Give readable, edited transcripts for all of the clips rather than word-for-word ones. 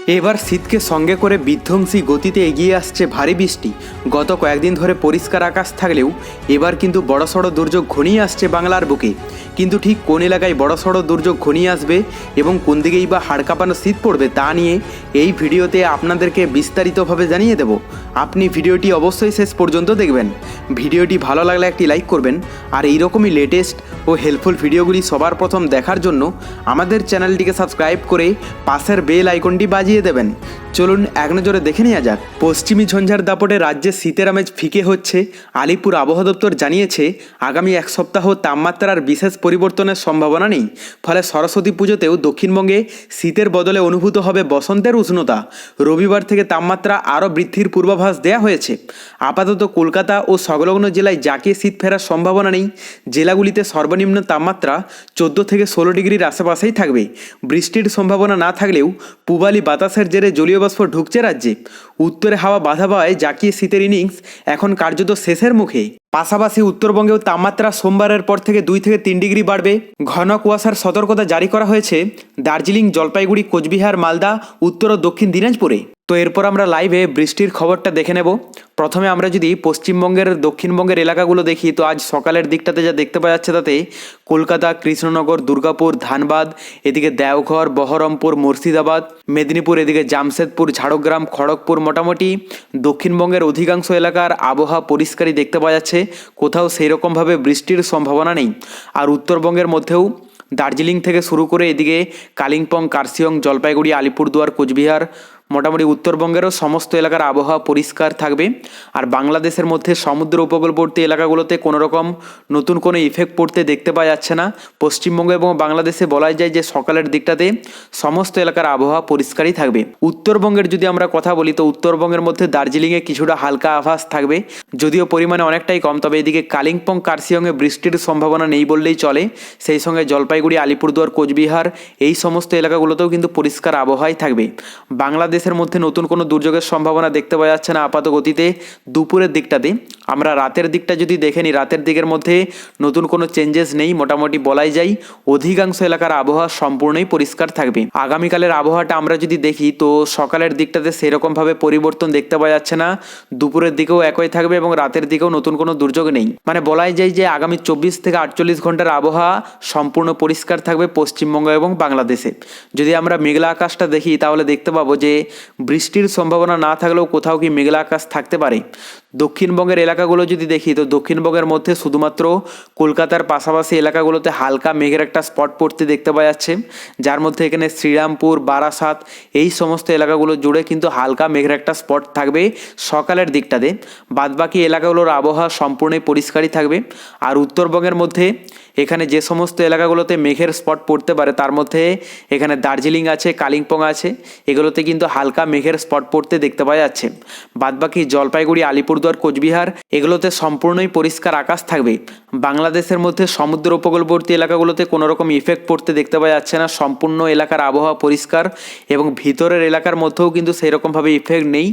এবার শীতকে সঙ্গে করে বিধ্বংসী গতিতে এগিয়ে আসছে ভারী বৃষ্টি। গত কয়েকদিন ধরে পরিষ্কার আকাশ থাকলেও এবার কিন্তু বড়সড় দুর্যোগ ঘনিয়ে আসছে বাংলার বুকে। কিন্তু ঠিক কোন এলাকায় বড়সড় দুর্যোগ ঘনিয়ে আসবে এবং কোন দিকেই বা হাড় কাঁপানো শীত পড়বে তা নিয়ে এই ভিডিওতে আপনাদেরকে বিস্তারিতভাবে জানিয়ে দেব। আপনি ভিডিওটি অবশ্যই শেষ পর্যন্ত দেখবেন। ভিডিওটি ভালো লাগলে একটি লাইক করবেন, আর এইরকমই লেটেস্ট ও হেল্পফুল ভিডিওগুলি সবার প্রথম দেখার জন্য আমাদের চ্যানেলটিকে সাবস্ক্রাইব করে পাশের বেল আইকনটি বাজিয়ে দেবেন। চলুন এক নজরে দেখে নেওয়া যাক। পশ্চিমী ঝঞ্ঝার দাপটে রাজ্যে শীতের আমেজ ফিকে হচ্ছে। আলিপুর আবহাওয়া দপ্তর জানিয়েছে আগামী এক সপ্তাহ তাপমাত্রার বিশেষ পরিবর্তনের সম্ভাবনা নেই। ফলে সরস্বতী পুজোতেও দক্ষিণবঙ্গে শীতের বদলে অনুভূত হবে বসন্তের উষ্ণতা। রবিবার থেকে তাপমাত্রা আরও বৃদ্ধির পূর্বাভাস দেওয়া হয়েছে। আপাতত কলকাতা ও সংলগ্ন জেলায় জাঁকিয়ে শীত ফেরার সম্ভাবনা নেই। জেলাগুলিতে সর্বনিম্ন তাপমাত্রা 14 থেকে 16 ডিগ্রির আশেপাশেই থাকবে। বৃষ্টির সম্ভাবনা না থাকলেও পূবালি বাতাসের জেরে জলীয় বাষ্প ঢুকছে রাজ্যে। উত্তরে হাওয়া বাধা পাওয়ায় জাঁকিয়ে শীতের ইনিংস এখন কার্যত শেষের মুখে। পাশাপাশি উত্তরবঙ্গেও তাপমাত্রা সোমবারের পর থেকে 2 থেকে 3 ডিগ্রি বাড়বে। ঘন কুয়াশার সতর্কতা জারি করা হয়েছে দার্জিলিং, জলপাইগুড়ি, কোচবিহার, মালদা, উত্তর ও দক্ষিণ দিনাজপুরে। তো এরপর আমরা লাইভে বৃষ্টির খবরটা দেখে নেব। প্রথমে আমরা যদি পশ্চিমবঙ্গের দক্ষিণবঙ্গের এলাকাগুলো দেখি, তো আজ সকালের দিকটাতে যা দেখতে পাওয়া যাচ্ছে তাতে কলকাতা, কৃষ্ণনগর, দুর্গাপুর, ধানবাদ, এদিকে দেওঘর, বহরমপুর, মুর্শিদাবাদ, মেদিনীপুর, এদিকে জামশেদপুর, ঝাড়গ্রাম, খড়গপুর, মোটামুটি দক্ষিণবঙ্গের অধিকাংশ এলাকার আবহাওয়া পরিষ্কারই দেখতে পাওয়া যাচ্ছে। কোথাও সেই রকমভাবে বৃষ্টির সম্ভাবনা নেই। আর উত্তরবঙ্গের মধ্যেও দার্জিলিং থেকে শুরু করে এদিকে কালিম্পং, কার্শিয়ং, জলপাইগুড়ি, আলিপুরদুয়ার, কোচবিহার, মোটামুটি উত্তরবঙ্গেরও সমস্ত এলাকার আবহাওয়া পরিষ্কার থাকবে। আর বাংলাদেশের মধ্যে সমুদ্র উপকূলবর্তী এলাকাগুলোতে কোনো রকম নতুন কোনো ইফেক্ট পড়তে দেখতে পাওয়া যাচ্ছে না। পশ্চিমবঙ্গ এবং বাংলাদেশে বলা যায় যে সকালের দিকটাতে সমস্ত এলাকার আবহাওয়া পরিষ্কারই থাকবে। উত্তরবঙ্গের যদি আমরা কথা বলি, তো উত্তরবঙ্গের মধ্যে দার্জিলিংয়ে কিছুটা হালকা আভাস থাকবে, যদিও পরিমাণে অনেকটাই কম। তবে এদিকে কালিম্পং, কার্শিয়ংয়ে বৃষ্টির সম্ভাবনা নেই বললেই চলে। সেই সঙ্গে জলপাইগুড়ি, আলিপুরদুয়ার, কোচবিহার এই সমস্ত এলাকাগুলোতেও কিন্তু পরিষ্কার আবহাওয়াই থাকবে। বাংলাদেশের মধ্যে নতুন কোনো দুর্যোগের সম্ভাবনা দেখতে পাওয়া যাচ্ছে না আপাত গতিতে দুপুরের দিকটাতে। আমরা রাতের দিকটা যদি দেখে নিই, রাতের দিকের মধ্যে নতুন কোনো চেঞ্জেস নেই। মোটামুটি বলাই যায় অধিকাংশ এলাকার আবহাওয়া সম্পূর্ণই পরিষ্কার থাকবে। আগামীকালের আবহাওয়াটা আমরা যদি দেখি, তো সকালের দিকটাতে সেরকমভাবে পরিবর্তন দেখতে পাওয়া যাচ্ছে না। দুপুরের দিকেও একই থাকবে এবং রাতের দিকেও নতুন কোনো দুর্যোগ নেই। মানে বলাই যায় যে আগামী 24 থেকে 48 ঘন্টার আবহাওয়া সম্পূর্ণ পরিষ্কার থাকবে পশ্চিমবঙ্গ এবং বাংলাদেশে। যদি আমরা মেঘলা আকাশটা দেখি, তাহলে দেখতে পাবো যে বৃষ্টির সম্ভাবনা না থাকলেও কোথাও কি মেঘলা আকাশ থাকতে পারে। দক্ষিণবঙ্গের এলাকাগুলো যদি দেখি, তো দক্ষিণবঙ্গের মধ্যে শুধুমাত্র কলকাতার পাশাপাশি এলাকাগুলোতে হালকা মেঘের একটা স্পট পড়তে দেখতে পাওয়া যাচ্ছে, যার মধ্যে এখানে শ্রীরামপুর, বারাসাত এই সমস্ত এলাকাগুলো জুড়ে কিন্তু হালকা মেঘের একটা স্পট থাকবে সকালের দিকটাতে। বাদবাকি এলাকাগুলোর আবহাওয়া সম্পূর্ণই পরিষ্কারই থাকবে। আর উত্তরবঙ্গের মধ্যে এখানে যে সমস্ত এলাকাগুলোতে মেঘের স্পট পড়তে পারে, তার মধ্যে এখানে দার্জিলিং আছে, কালিম্পং আছে, এগুলোতে কিন্তু হালকা মেঘের স্পট পড়তে দেখতে পাওয়া যাচ্ছে। বাদবাকি জলপাইগুড়ি, আলিপুরদুয়ার, কোচবিহার এগুলোতে সম্পূর্ণই পরিষ্কার আকাশ থাকবে। বাংলাদেশের মধ্যে সমুদ্র উপকূলবর্তী এলাকাগুলোতে কোনো রকম ইফেক্ট পড়তে দেখতে পাওয়া যাচ্ছে না। সম্পূর্ণ এলাকার আবহাওয়া পরিষ্কার এবং ভিতরের এলাকার মধ্যেও কিন্তু সেই রকমভাবে ইফেক্ট নেই।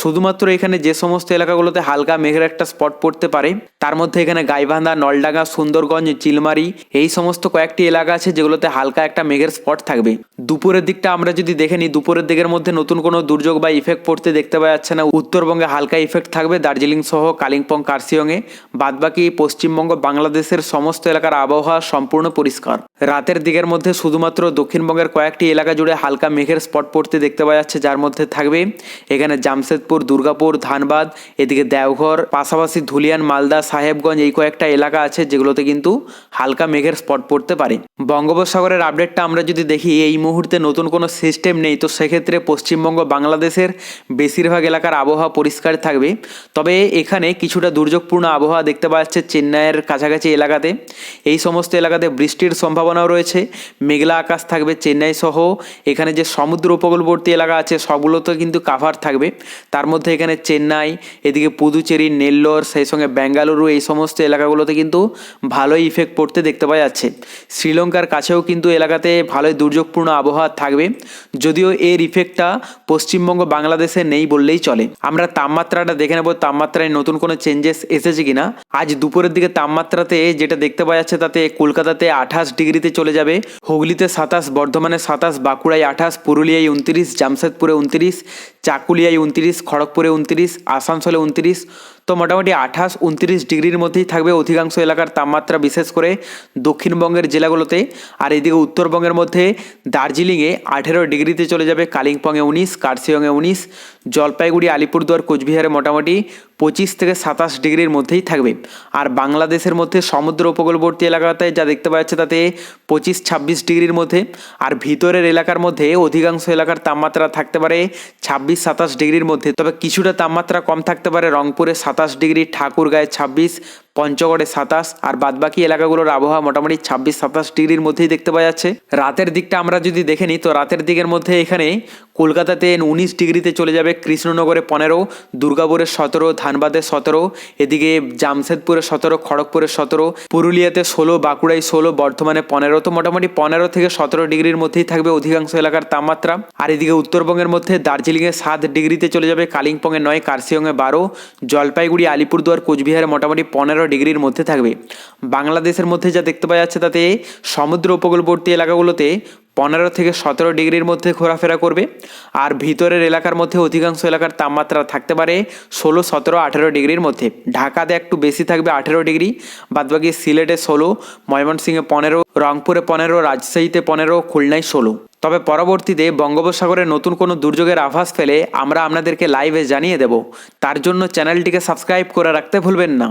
শুধুমাত্র এখানে যে সমস্ত এলাকাগুলোতে হালকা মেঘের একটা স্পট পড়তে পারে, তার মধ্যে এখানে গাইবান্ধা, নলডাঙ্গা, সুন্দরগঞ্জ, চিলমারি এই সমস্ত কয়েকটি এলাকা আছে যেগুলোতে হালকা একটা মেঘের স্পট থাকবে। দুপুরের দিকটা আমরা যদি দেখে নিই, দুপুরের দিকের মধ্যে নতুন কোনো দুর্যোগ বা ইফেক্ট পড়তে দেখতে পাওয়া যাচ্ছে না। উত্তরবঙ্গে হালকা ইফেক্ট থাকবে দার্জিলিং সহ কালিম্পং, কার্শিয়ংয়ে। বাদবাকি পশ্চিমবঙ্গ, বাংলাদেশের সমস্ত এলাকার আবহাওয়া সম্পূর্ণ পরিষ্কার। রাতের দিকের মধ্যে শুধুমাত্র দক্ষিণবঙ্গের কয়েকটি এলাকা জুড়ে হালকা মেঘের স্পট পড়তে দেখতে পাওয়া যাচ্ছে, যার মধ্যে থাকবে এখানে জামশেদপুর, দুর্গাপুর, ধানবাদ, এদিকে দেওঘর, পাশাপাশি ধুলিয়ান, মালদা, সাহেবগঞ্জ এই কয়েকটা এলাকা আছে যেগুলোতে কিন্তু হালকা মেঘের স্পট পড়তে পারে। বঙ্গোপসাগরের আপডেটটা আমরা যদি দেখি, এই মুহূর্তে নতুন কোনো সিস্টেম নেই। তো সেক্ষেত্রে পশ্চিমবঙ্গ, বাংলাদেশের বেশিরভাগ এলাকার আবহাওয়া পরিষ্কার থাকবে। তবে এখানে কিছুটা দুর্যোগপূর্ণ আবহাওয়া দেখতে পাওয়া যাচ্ছে চেন্নাইয়ের কাছাকাছি এলাকাতে। এই সমস্ত এলাকাতে বৃষ্টির সম্ভাবনাও রয়েছে। মেঘলা আকাশ থাকবে চেন্নাই সহ। এখানে যে সমুদ্র উপকূলবর্তী এলাকা আছে সবগুলোতে কিন্তু কাভার থাকবে। তার মধ্যে এখানে চেন্নাই, এদিকে পুদুচেরি, নেল্লোর, সেই সঙ্গে বেঙ্গালুরু এই সমস্ত এলাকাগুলোতে কিন্তু ভালোই ইফেক্ট পড়তে দেখতে পাওয়া যাচ্ছে। শ্রীলঙ্কার কাছেও কিন্তু এলাকাতে ভালোই দুর্যোগপূর্ণ আবহাওয়া থাকবে, যদিও এর ইফেক্টটা পশ্চিমবঙ্গ, বাংলাদেশে নেই বললেই চলে। আমরা তাপমাত্রাটা দেখে নেব। তাপমাত্রায় নতুন কোনো চেঞ্জেস এসেছে কিনা। আজ দুপুরের দিকে তাপমাত্রাতে যেটা দেখতে পাওয়া যাচ্ছে তাতে কলকাতাতে 28 ডিগ্রিতে চলে যাবে, হুগলিতে 27, বর্ধমানে 27, বাঁকুড়ায় 28, পুরুলিয়ায় 29, জামশেদপুরে 29, চাকুলিয়ায় 29, খড়গপুরে 29, আসানসোলে 29। তো মোটামুটি 28-29 ডিগ্রির মধ্যেই থাকবে অধিকাংশ এলাকার তাপমাত্রা, বিশেষ করে দক্ষিণবঙ্গের জেলাগুলোতে। আর এদিকে উত্তরবঙ্গের মধ্যে দার্জিলিংয়ে 18 ডিগ্রিতে চলে যাবে, কালিম্পংয়ে 19, কার্শিয়ংয়ে 19, জলপাইগুড়ি, আলিপুরদুয়ার, কোচবিহারে মোটামুটি 25 থেকে 27 ডিগ্রির মধ্যেই থাকবে। আর বাংলাদেশের মধ্যে সমুদ্র উপকূলবর্তী এলাকাতে যা দেখতে পাওয়া যাচ্ছে তাতে 25-26 ডিগ্রির মধ্যে। আর ভিতরের এলাকার মধ্যে অধিকাংশ এলাকার তাপমাত্রা থাকতে পারে 26-27 ডিগ্রির মধ্যে। তবে কিছুটা তাপমাত্রা কম থাকতে পারে রংপুরে 27 ডিগ্রি, ঠাকুরগাঁয়ে 26, পঞ্চগড়ে 27, আর বাদবাকি এলাকাগুলোর আবহাওয়া মোটামুটি 26-27 ডিগ্রির মধ্যেই দেখতে পাওয়া যাচ্ছে। রাতের দিকটা আমরা যদি দেখে নিই তো রাতের দিকের মধ্যে এখানে কলকাতাতে 19 ডিগ্রিতে চলে যাবে, কৃষ্ণনগরে 15, দুর্গাপুরে 17, ধানবাদে 17, এদিকে জামশেদপুরে 17, খড়গপুরে 17, পুরুলিয়াতে 16, বাঁকুড়ায় 16, বর্ধমানে 15। তো মোটামুটি 15 থেকে 17 ডিগ্রির মধ্যেই থাকবে অধিকাংশ এলাকার তাপমাত্রা। আর এদিকে উত্তরবঙ্গের মধ্যে দার্জিলিংয়ে 7 ডিগ্রিতে চলে যাবে, কালিম্পংয়ে 9, কার্শিয়ংয়ে 12, জলপাইগুড়ি, আলিপুরদুয়ার, কোচবিহারে মোটামুটি 15 ডিগ্রির মধ্যে থাকবে। বাংলাদেশের মধ্যে যা দেখতে পাওয়া যাচ্ছে তাতে সমুদ্র উপকূলবর্তী এলাকাগুলোতে 15 থেকে 17 ডিগ্রির মধ্যে ঘোরাফেরা করবে। আর ভিতরের এলাকার মধ্যে অধিকাংশ এলাকার তাপমাত্রা থাকতে পারে 16, 17, 18 ডিগ্রির মধ্যে। ঢাকাতে একটু বেশি থাকবে 18 ডিগ্রি, বাদবাকি সিলেটে 16, ময়মনসিংহে 15, রংপুরে 15, রাজশাহীতে 15, খুলনায় 16। তবে পরবর্তীতে বঙ্গোপসাগরে নতুন কোনো দুর্যোগের আভাস পেলে আমরা আপনাদেরকে লাইভে জানিয়ে দেব। তার জন্য চ্যানেলটিকে সাবস্ক্রাইব করে রাখতে ভুলবেন না।